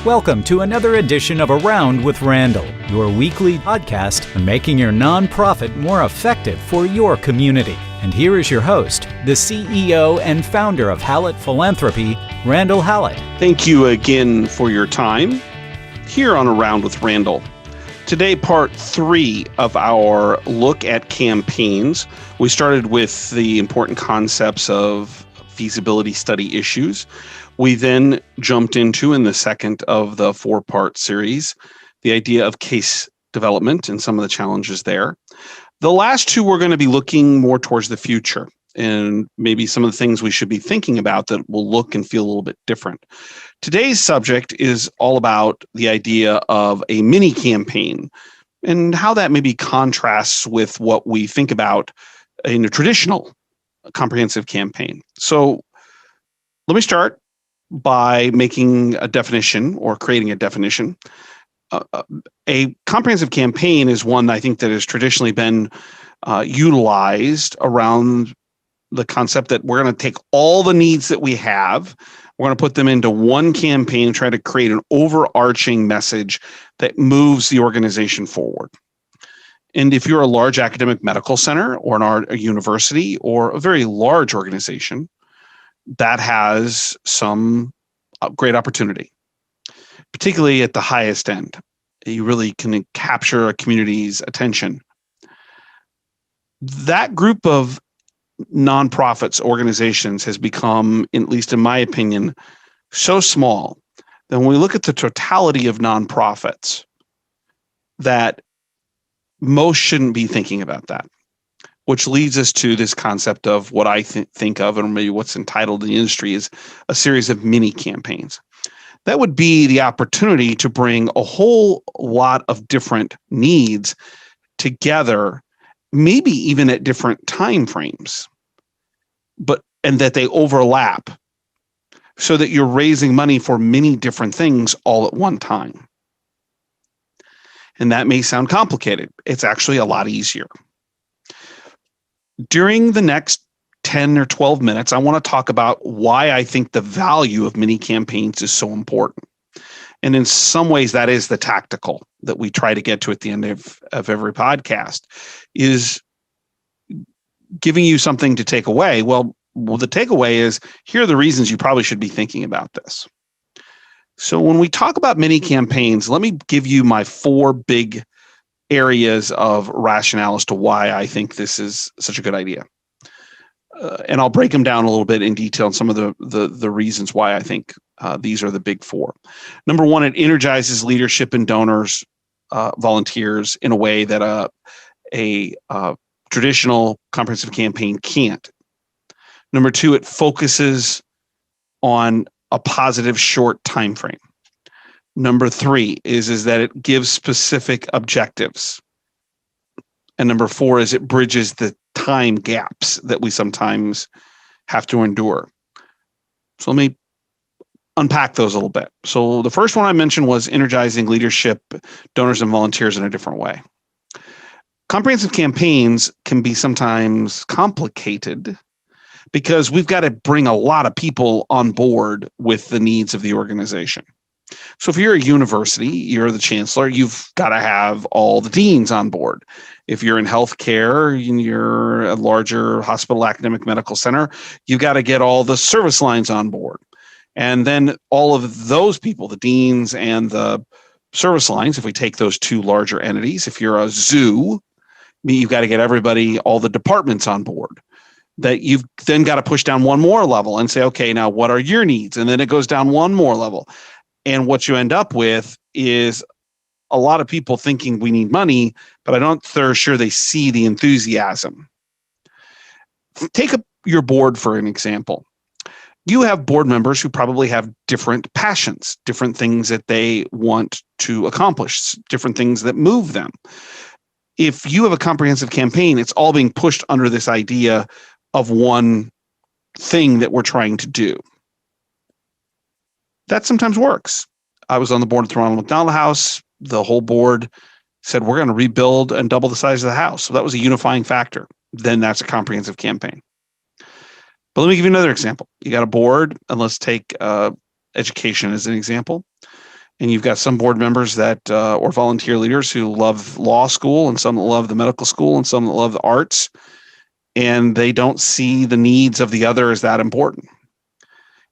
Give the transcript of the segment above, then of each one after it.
Welcome to another edition of Around with Randall, your weekly podcast on making your nonprofit more effective for your community. And here is your host, the CEO and founder of Hallett Philanthropy, Randall Hallett. Thank you again for your time here on Around with Randall. Today, part 3 of our look at campaigns. We started with the important concepts of feasibility study issues. We then jumped into, in the second of the 4-part series, the idea of case development and some of the challenges there. The last 2, we're going to be looking more towards the future and maybe some of the things we should be thinking about that will look and feel a little bit different. Today's subject is all about the idea of a mini campaign and how that maybe contrasts with what we think about in a traditional comprehensive campaign. So let me start by making a definition or creating a definition. A comprehensive campaign is one I think that has traditionally been utilized around the concept that we're going to take all the needs that we have, we're going to put them into one campaign and try to create an overarching message that moves the organization forward. And if you're a large academic medical center or a university or a very large organization, that has some great opportunity, particularly at the highest end. You really can capture a community's attention. That group of nonprofits, organizations has become, at least in my opinion, so small that when we look at the totality of nonprofits, that most shouldn't be thinking about that. Which leads us to this concept of what I think of, and maybe what's entitled in the industry, is a series of mini campaigns. That would be the opportunity to bring a whole lot of different needs together, maybe even at different time frames, and that they overlap so that you're raising money for many different things all at one time. And that may sound complicated. It's actually a lot easier. During the next 10 or 12 minutes, I want to talk about why I think the value of mini campaigns is so important. And in some ways, that is the tactical that we try to get to at the end of every podcast, is giving you something to take away. Well, the takeaway is, here are the reasons you probably should be thinking about this. So when we talk about mini campaigns, let me give you my 4 big areas of rationale as to why I think this is such a good idea. And I'll break them down a little bit in detail and some of the reasons why I think these are the big 4. Number 1, it energizes leadership and donors, volunteers in a way that a traditional comprehensive campaign can't. Number 2, it focuses on a positive short time frame. Number 3 is that it gives specific objectives. And number 4 is it bridges the time gaps that we sometimes have to endure. So let me unpack those a little bit. So the first one I mentioned was energizing leadership, donors, and volunteers in a different way. Comprehensive campaigns can be sometimes complicated because we've got to bring a lot of people on board with the needs of the organization. So if you're a university, you're the chancellor, you've got to have all the deans on board. If you're in healthcare and you're a larger hospital, academic medical center, you've got to get all the service lines on board. And then all of those people, the deans and the service lines, if we take those 2 larger entities, if you're a zoo, you've got to get everybody, all the departments on board. That you've then got to push down one more level and say, okay, now what are your needs? And then it goes down one more level. And what you end up with is a lot of people thinking we need money, but I'm not sure they see the enthusiasm. Take your board for an example. You have board members who probably have different passions, different things that they want to accomplish, different things that move them. If you have a comprehensive campaign, it's all being pushed under this idea of one thing that we're trying to do. That sometimes works. I was on the board at the Ronald McDonald House. The whole board said, we're going to rebuild and double the size of the house. So that was a unifying factor. Then that's a comprehensive campaign. But let me give you another example. You got a board, and let's take education as an example. And you've got some board members that, or volunteer leaders who love law school, and some that love the medical school, and some that love the arts, and they don't see the needs of the other as that important.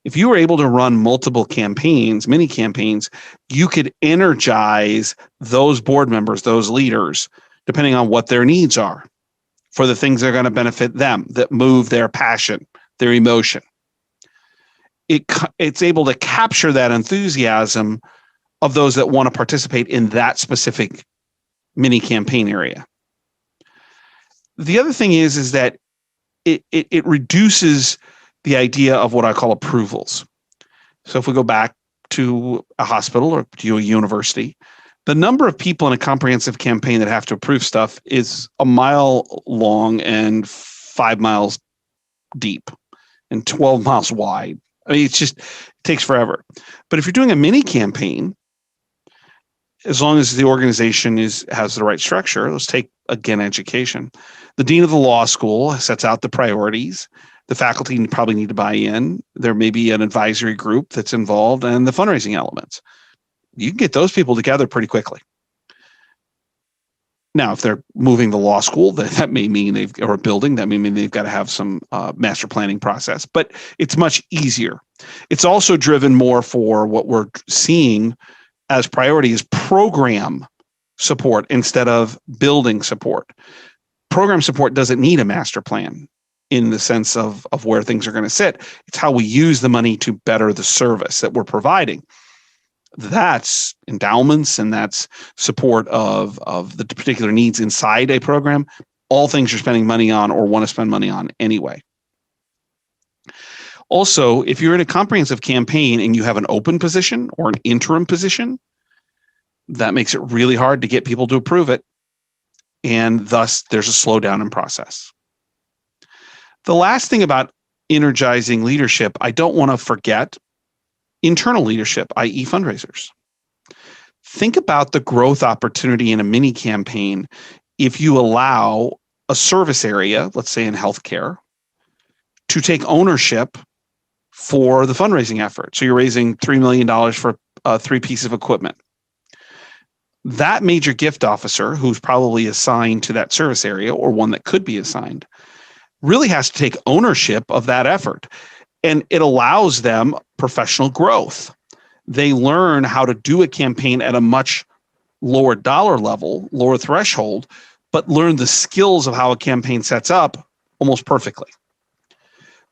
If you were able to run multiple campaigns, mini campaigns, you could energize those board members, those leaders, depending on what their needs are, for the things that are going to benefit them, that move their passion, their emotion. It's able to capture that enthusiasm of those that want to participate in that specific mini campaign area. The other thing is that it reduces the idea of what I call approvals. So if we go back to a hospital or to a university, the number of people in a comprehensive campaign that have to approve stuff is a mile long and 5 miles deep and 12 miles wide. I mean, it takes forever. But if you're doing a mini campaign, as long as the organization has the right structure, let's take, again, education. The dean of the law school sets out the priorities. The faculty probably need to buy in. There may be an advisory group that's involved, and the fundraising elements. You can get those people together pretty quickly. Now, if they're moving the law school, that may mean or a building, that may mean they've got to have some master planning process, but it's much easier. It's also driven more for what we're seeing as priority is program support instead of building support. Program support doesn't need a master plan in the sense of where things are going to sit. It's how we use the money to better the service that we're providing. That's endowments, and that's support of the particular needs inside a program, all things you're spending money on or want to spend money on anyway. Also, if you're in a comprehensive campaign and you have an open position or an interim position, that makes it really hard to get people to approve it, and thus there's a slowdown in process. The last thing about energizing leadership, I don't want to forget internal leadership, i.e. fundraisers. Think about the growth opportunity in a mini campaign if you allow a service area, let's say in healthcare, to take ownership for the fundraising effort. So you're raising $3 million for 3 pieces of equipment. That major gift officer, who's probably assigned to that service area or one that could be assigned, really has to take ownership of that effort. And it allows them professional growth. They learn how to do a campaign at a much lower dollar level, lower threshold, but learn the skills of how a campaign sets up almost perfectly.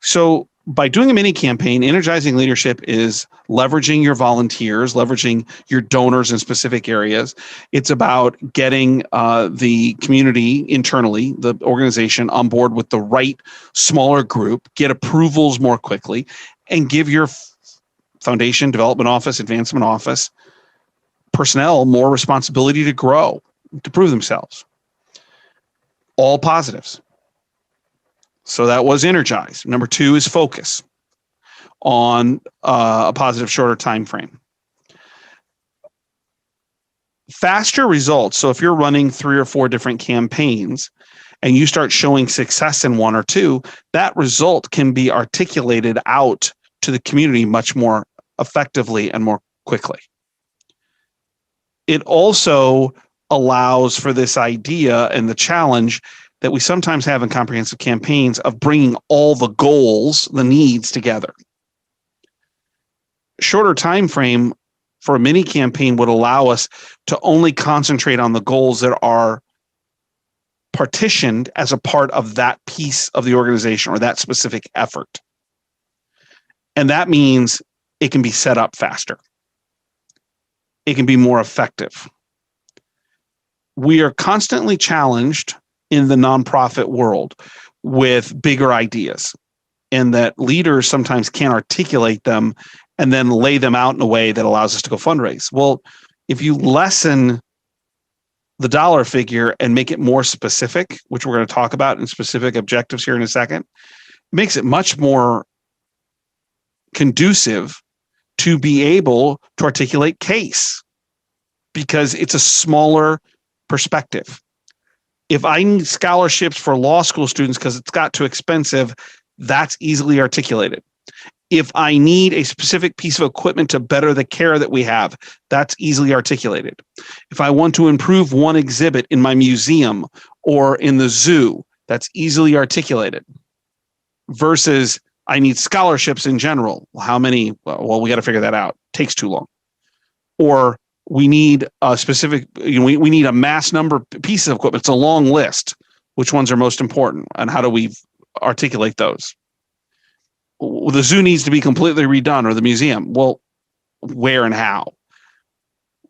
So by doing a mini campaign, energizing leadership is leveraging your volunteers, leveraging your donors in specific areas. It's about getting the community internally, the organization, on board with the right smaller group, get approvals more quickly, and give your foundation, development office, advancement office personnel more responsibility to grow, to prove themselves. All positives. So that was energize. Number 2 is focus on a positive shorter time frame. Faster results. So if you're running 3 or 4 different campaigns and you start showing success in 1 or 2, that result can be articulated out to the community much more effectively and more quickly. It also allows for this idea and the challenge that we sometimes have in comprehensive campaigns of bringing all the goals, the needs together. Shorter time frame for a mini campaign would allow us to only concentrate on the goals that are partitioned as a part of that piece of the organization or that specific effort. And that means it can be set up faster. It can be more effective. We are constantly challenged in the nonprofit world with bigger ideas, and that leaders sometimes can't articulate them and then lay them out in a way that allows us to go fundraise. Well, if you lessen the dollar figure and make it more specific, which we're going to talk about in specific objectives here in a second, it makes it much more conducive to be able to articulate case, because it's a smaller perspective. If I need scholarships for law school students because it's got too expensive, that's easily articulated. If I need a specific piece of equipment to better the care that we have, that's easily articulated. If I want to improve one exhibit in my museum or in the zoo, that's easily articulated. Versus I need scholarships in general. How many? Well, we got to figure that out. Takes too long. Or we need a specific, we need a mass number pieces of equipment. It's a long list. Which ones are most important and how do we articulate those? The zoo needs to be completely redone or the museum. Well, where and how?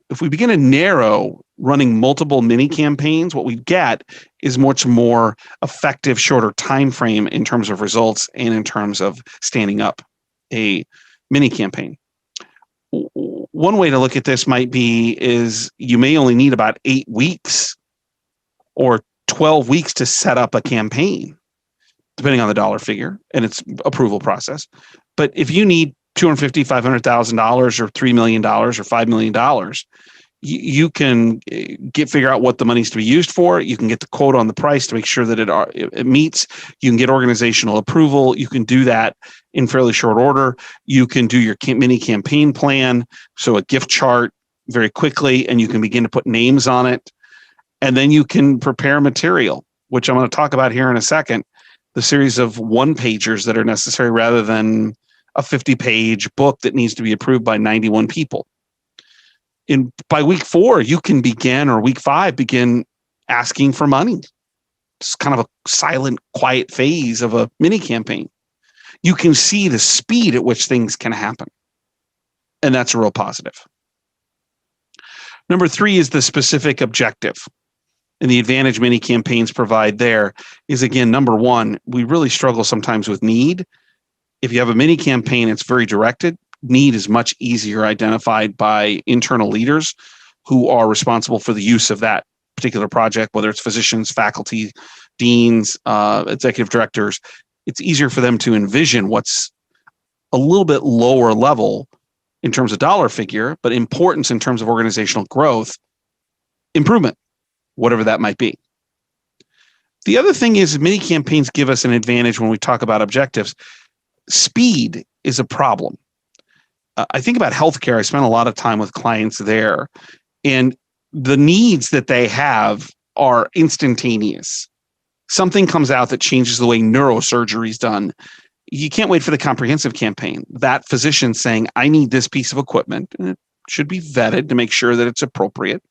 If we begin to narrow running multiple mini campaigns, what we get is much more effective, shorter time frame in terms of results and in terms of standing up a mini campaign. One way to look at this might be is you may only need about 8 weeks or 12 weeks to set up a campaign, depending on the dollar figure and its approval process. But if you need $250,000, $500,000 or $3 million or $5 million, you can figure out what the money's to be used for. You can get the quote on the price to make sure that it meets. You can get organizational approval. You can do that in fairly short order. You can do your mini campaign plan, so a gift chart very quickly, and you can begin to put names on it. And then you can prepare material, which I'm going to talk about here in a second, the series of one-pagers that are necessary rather than a 50-page book that needs to be approved by 91 people. By week 4, you can begin, or week 5, begin asking for money. It's kind of a silent, quiet phase of a mini campaign. You can see the speed at which things can happen. And that's a real positive. Number 3 is the specific objective. And the advantage mini campaigns provide there is, again, number 1, we really struggle sometimes with need. If you have a mini campaign, it's very directed. Need is much easier identified by internal leaders who are responsible for the use of that particular project, whether it's physicians, faculty, deans, executive directors. It's easier for them to envision what's a little bit lower level in terms of dollar figure, but importance in terms of organizational growth, improvement, whatever that might be. The other thing is mini campaigns give us an advantage when we talk about objectives. Speed is a problem. I think about healthcare. I spent a lot of time with clients there, and the needs that they have are instantaneous. Something comes out that changes the way neurosurgery is done. You can't wait for the comprehensive campaign. That physician saying, I need this piece of equipment, and it should be vetted to make sure that it's appropriate,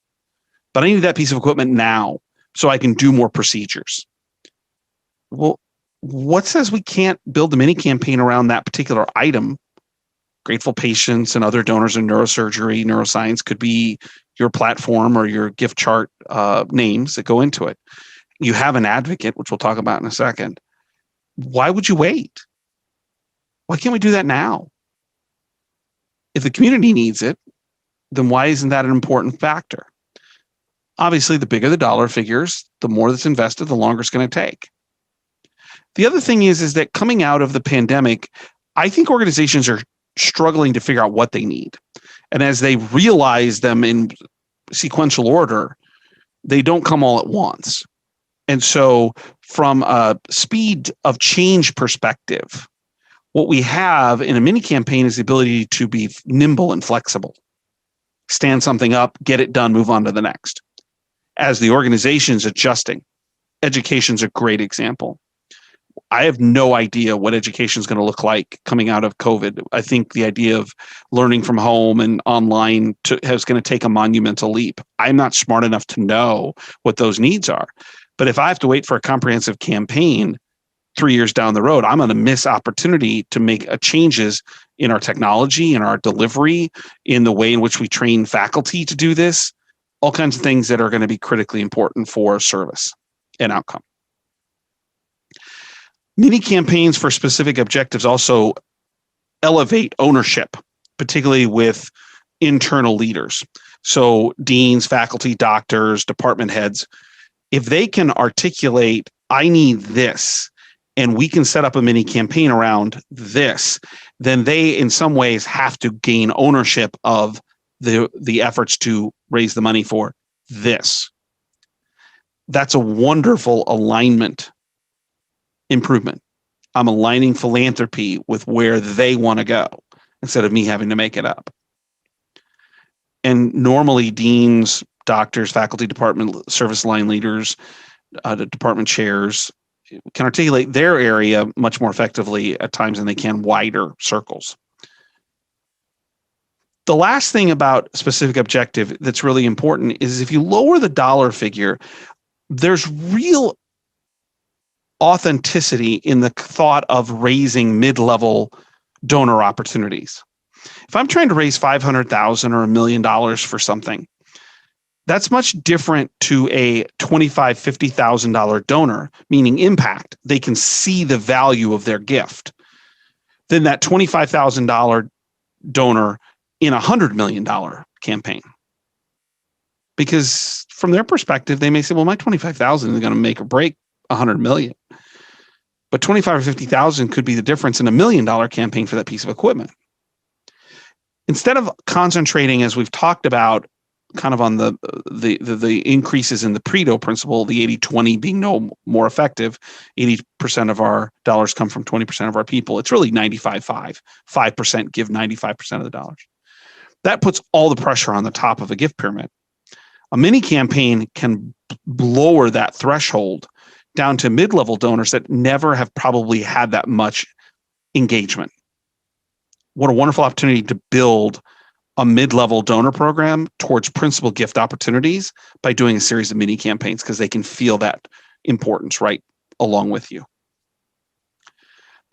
but I need that piece of equipment now so I can do more procedures. Well, what says we can't build a mini campaign around that particular item? Grateful patients and other donors in neurosurgery, neuroscience could be your platform or your gift chart names that go into it. You have an advocate, which we'll talk about in a second. Why would you wait? Why can't we do that now? If the community needs it, then why isn't that an important factor? Obviously, the bigger the dollar figures, the more that's invested, the longer it's going to take. The other thing is that coming out of the pandemic, I think organizations are struggling to figure out what they need. And as they realize them in sequential order, they don't come all at once. And so from a speed of change perspective, what we have in a mini campaign is the ability to be nimble and flexible. Stand something up, get it done, move on to the next. As the organization's adjusting, education's a great example. I have no idea what education is going to look like coming out of COVID. I think the idea of learning from home and online is going to take a monumental leap. I'm not smart enough to know what those needs are. But if I have to wait for a comprehensive campaign 3 years down the road, I'm going to miss opportunity to make changes in our technology, in our delivery, in the way in which we train faculty to do this, all kinds of things that are going to be critically important for service and outcome. Mini campaigns for specific objectives also elevate ownership, particularly with internal leaders. So deans, faculty, doctors, department heads, if they can articulate, I need this, and we can set up a mini campaign around this, then they in some ways have to gain ownership of the efforts to raise the money for this. That's a wonderful alignment improvement. I'm aligning philanthropy with where they want to go instead of me having to make it up. And normally deans, doctors, faculty, department, service line leaders, the department chairs can articulate their area much more effectively at times than they can wider circles. The last thing about specific objective that's really important is if you lower the dollar figure, there's real authenticity in the thought of raising mid-level donor opportunities. If I'm trying to raise $500,000 or $1 million for something, that's much different to a $25,000, $50,000 donor, meaning impact. They can see the value of their gift, than that $25,000 donor in a $100 million campaign. Because from their perspective, they may say, well, my 25,000 is going to make or break 100 million. But 25 or 50,000 could be the difference in $1 million campaign for that piece of equipment. Instead of concentrating, as we've talked about, kind of on the increases in the Pareto principle, the 80-20 being no more effective, 80% of our dollars come from 20% of our people. It's really 95-5. 5% give 95% of the dollars. That puts all the pressure on the top of a gift pyramid. A mini campaign can lower that threshold down to mid-level donors that never have probably had that much engagement. What a wonderful opportunity to build a mid-level donor program towards principal gift opportunities by doing a series of mini campaigns, because they can feel that importance right along with you.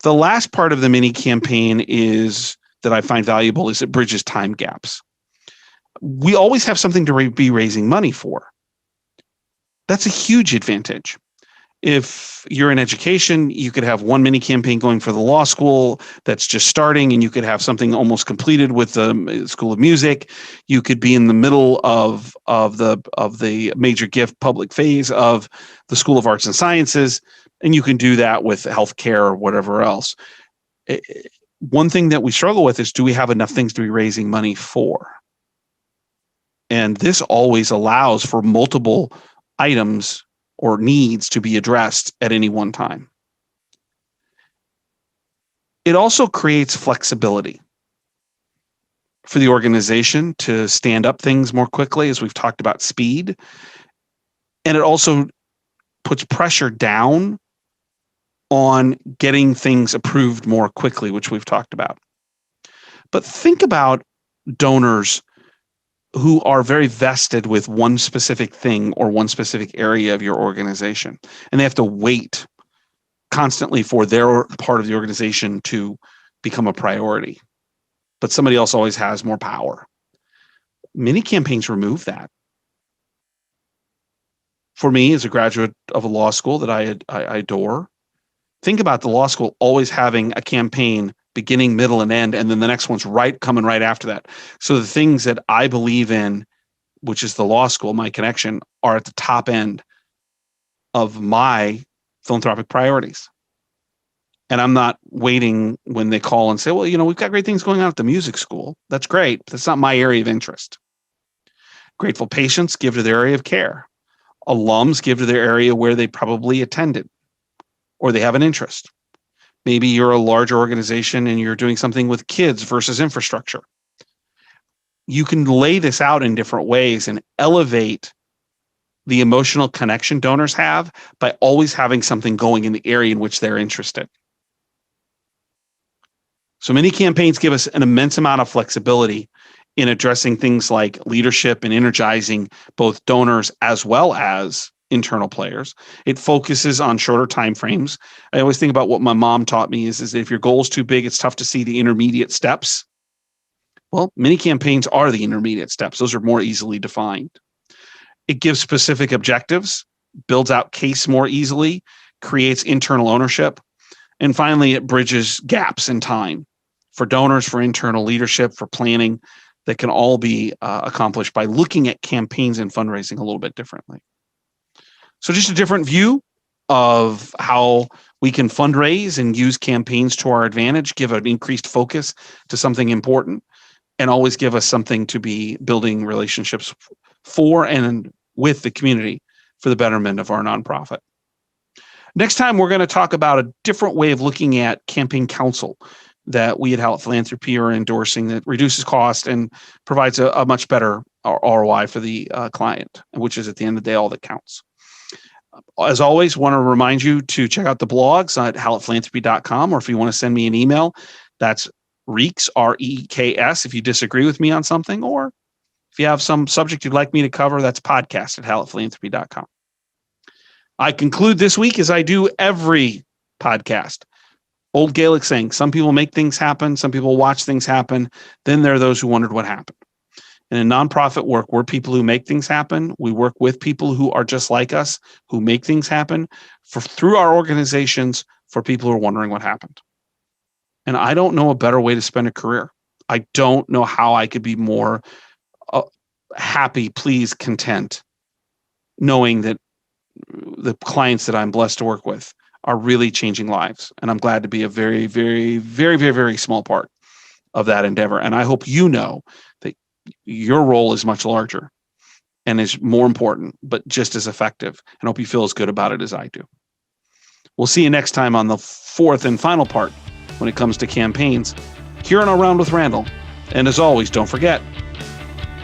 The last part of the mini campaign is that I find valuable is it bridges time gaps. We always have something to be raising money for. That's a huge advantage. If you're in education, you could have one mini campaign going for the law school that's just starting, and you could have something almost completed with the School of Music. You could be in the middle of the major gift public phase of the School of Arts and Sciences, and you can do that with healthcare or whatever else. One thing that we struggle with is, do we have enough things to be raising money for? And this always allows for multiple items or needs to be addressed at any one time. It also creates flexibility for the organization to stand up things more quickly, as we've talked about speed. And it also puts pressure down on getting things approved more quickly, which we've talked about. But think about donors who are very vested with one specific thing or one specific area of your organization, and they have to wait constantly for their part of the organization to become a priority. But somebody else always has more power. Many campaigns remove that. For me, as a graduate of a law school that I adore, think about the law school always having a campaign beginning, middle, and end, and then the next one's coming right after that. So the things that I believe in, which is the law school, my connection, are at the top end of my philanthropic priorities. And I'm not waiting when they call and say, well, we've got great things going on at the music school. That's great, but that's not my area of interest. Grateful patients give to their area of care. Alums give to their area where they probably attended or they have an interest. Maybe you're a larger organization and you're doing something with kids versus infrastructure. You can lay this out in different ways and elevate the emotional connection donors have by always having something going in the area in which they're interested. So many campaigns give us an immense amount of flexibility in addressing things like leadership and energizing both donors as well as internal players. It focuses on shorter time frames. I always think about what my mom taught me is that if your goal is too big, it's tough to see the intermediate steps. Well, mini campaigns are the intermediate steps. Those are more easily defined. It gives specific objectives, builds out case more easily, creates internal ownership. And finally, it bridges gaps in time for donors, for internal leadership, for planning, that can all be accomplished by looking at campaigns and fundraising a little bit differently. So just a different view of how we can fundraise and use campaigns to our advantage, give an increased focus to something important, and always give us something to be building relationships for and with the community for the betterment of our nonprofit. Next time, we're going to talk about a different way of looking at campaign counsel that we at Hallett Philanthropy are endorsing that reduces cost and provides a much better ROI for the client, which is at the end of the day all that counts. As always, want to remind you to check out the blogs at hallettphilanthropy.com, or if you want to send me an email, that's Reeks, R-E-E-K-S, if you disagree with me on something, or if you have some subject you'd like me to cover, that's podcast at hallettphilanthropy.com. I conclude this week as I do every podcast. Old Gaelic saying, some people make things happen, some people watch things happen, then there are those who wondered what happened. And in nonprofit work, we're people who make things happen. We work with people who are just like us, who make things happen through our organizations for people who are wondering what happened. And I don't know a better way to spend a career. I don't know how I could be more happy, pleased, content, knowing that the clients that I'm blessed to work with are really changing lives. And I'm glad to be a very, very, very, very, very small part of that endeavor. And I hope you know that your role is much larger and is more important, but just as effective. And hope you feel as good about it as I do. We'll see you next time on the fourth and final part when it comes to campaigns here on Around with Randall. And as always, don't forget,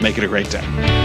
make it a great day.